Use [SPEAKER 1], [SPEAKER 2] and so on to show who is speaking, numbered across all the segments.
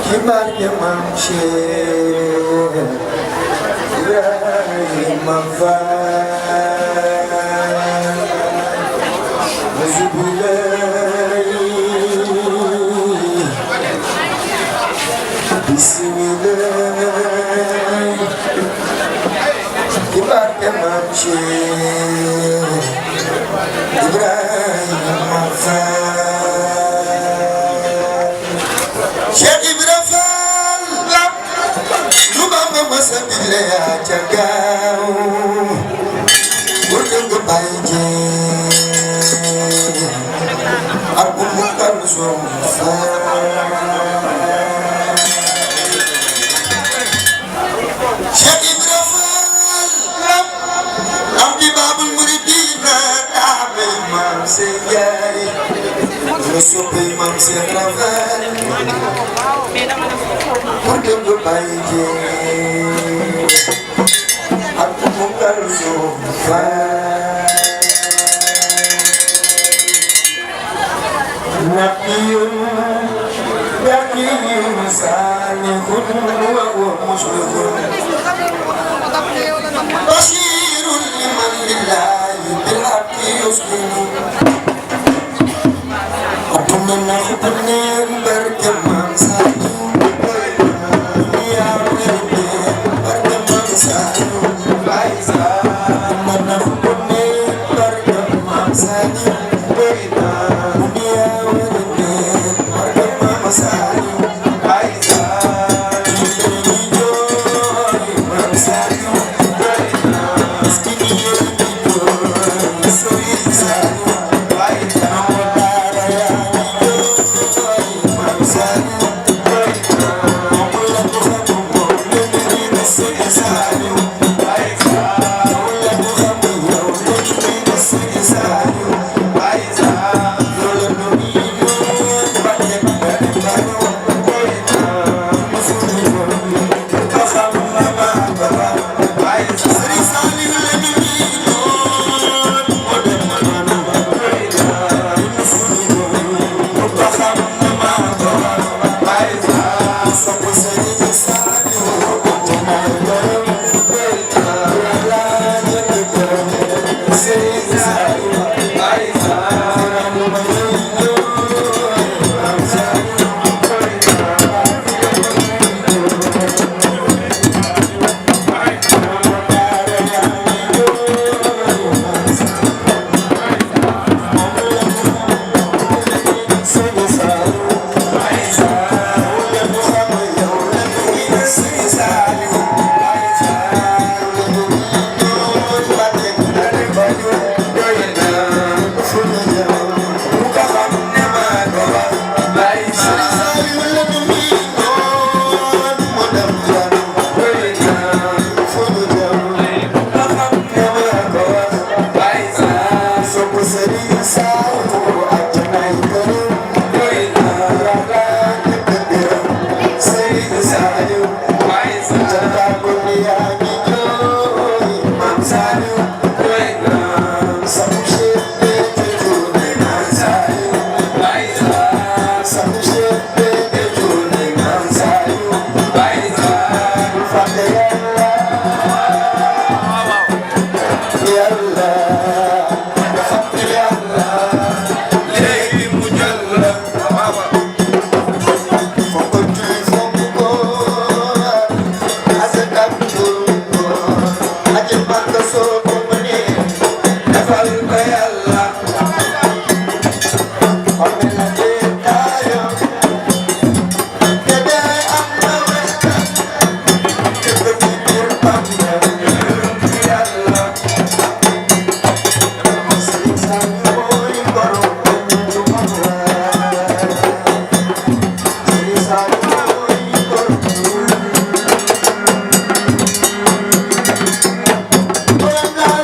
[SPEAKER 1] Kibarke Maam Cheikh Ibrahima Fall bismillah Kibarke Maam Cheikh Ibrahima Fall Cheikh Ibrahima Fall lu Bamba masa digle yaa ca gaaw wurdu nga bàyyi jee ak bu mu kan soo Cheikh Ibrahima Fall am di Baabul Muridiina taame Maam Sey Njaay nga soppe Maam Cheikh Rafal wurdu nga bàyyi jee ak bu mu kan soo نقي يقي صالح وهو مشرك بشير لمن لله بالحق يسلم أبونا نخبرني بركة من صالح يا ربي بركة من صالح أبونا نخبرني بركة من صالح Hola,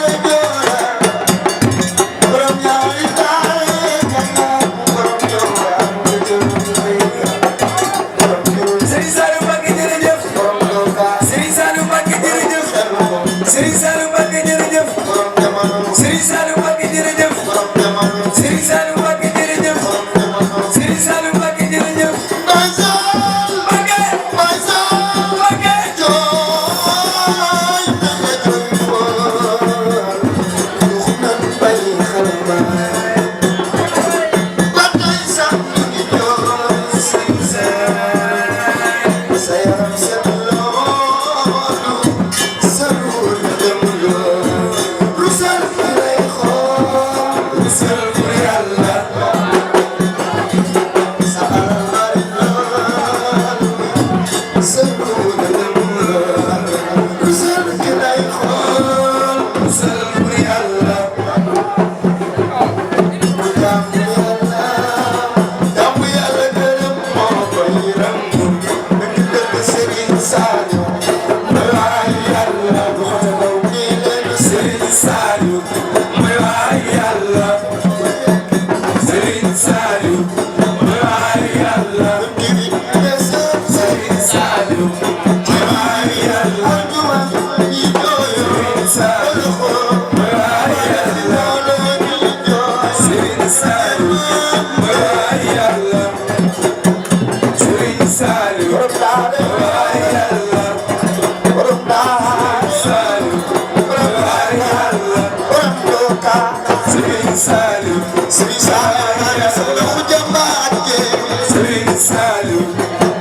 [SPEAKER 1] Maka Serigne Saliou Serigne Saliou Saliou Jambake Serigne Saliou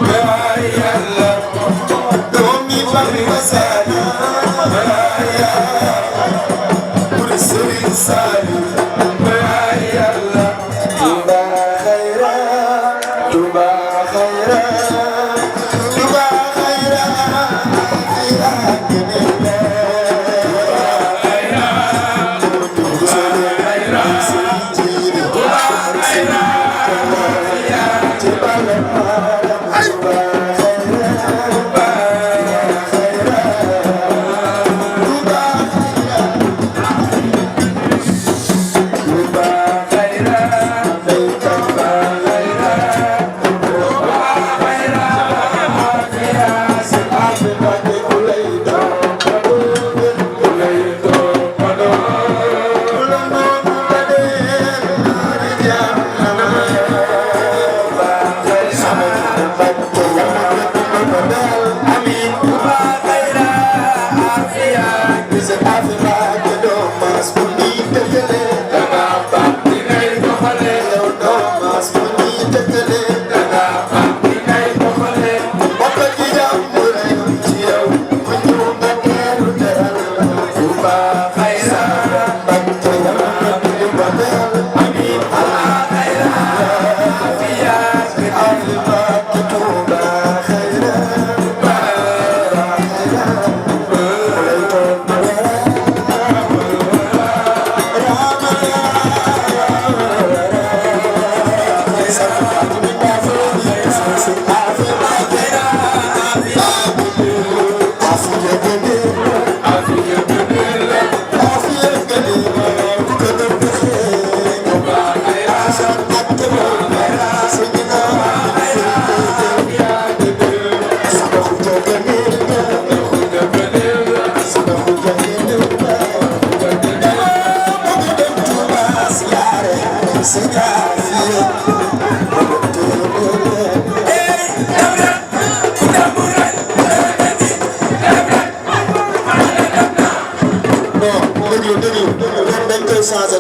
[SPEAKER 1] Baay Yàlla doomi Bamba Saliou Baay Yàlla Serigne Saliou Baay Yàlla Touba Khayra Touba Khayra Touba Khayra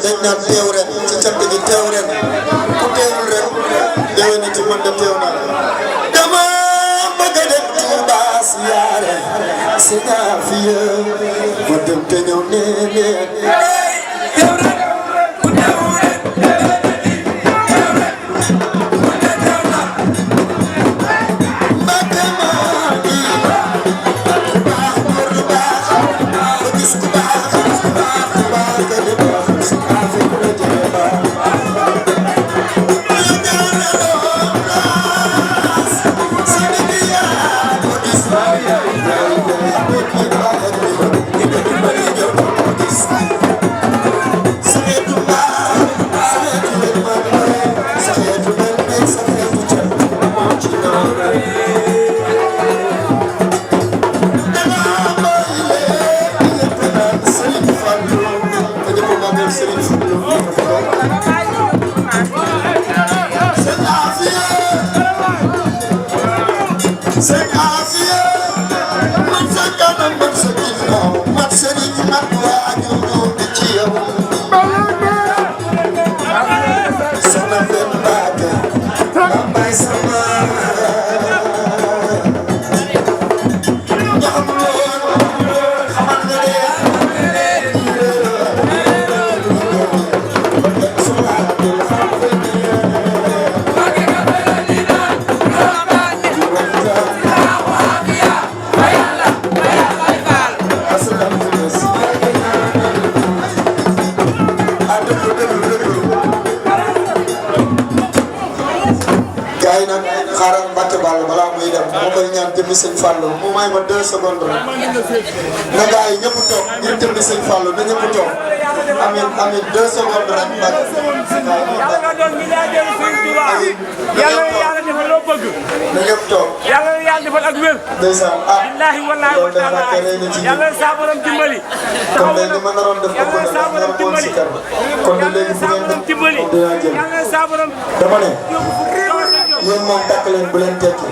[SPEAKER 1] dañ naan teew ren ci cant gi teew ren ku teewul ren déwén na ci man de teew naa dama bëgg a dem Touba siyaare Sëñ Afiya ma dem te ñëw nee leen teew ren ku teewul ren teew ren man de teew naa Mbàkke maa ngi ku baax góor lu baax ba gis ku baax ku baax ka di baax Sëñ Afiya man sa kanam man sa ginnaaw man sëriñ man waa ñu ñëw di ci yow soxna benn baate Bambay sama ñaxam lool xamal nga xaaral Mbacke Ball balaa muy dem moo koy ñaan jëmmi sëñ Fallou mu may ma 2 secondes rek na gars yi ñëpp toog ngir jëmmi sëñ Fallou na ñëpp toog amiin amiin 2 secondes rek Mbacke.
[SPEAKER 2] yàlla nga doon milliardaire sëñ Touba yàlla na yàlla defal loo bëgg.
[SPEAKER 1] na ñëpp toog.
[SPEAKER 2] yàlla na yàlla defal ak wér.
[SPEAKER 1] ndeysaan ah
[SPEAKER 2] billaahi wallaahi wa taala yàlla na saa borom dimbali.
[SPEAKER 1] kon léegi li ma naroon def ko nag nar woon si kër kon léegi bu ngeen dem dinaa jël dama ne yéen moom takk leen bu leen tekki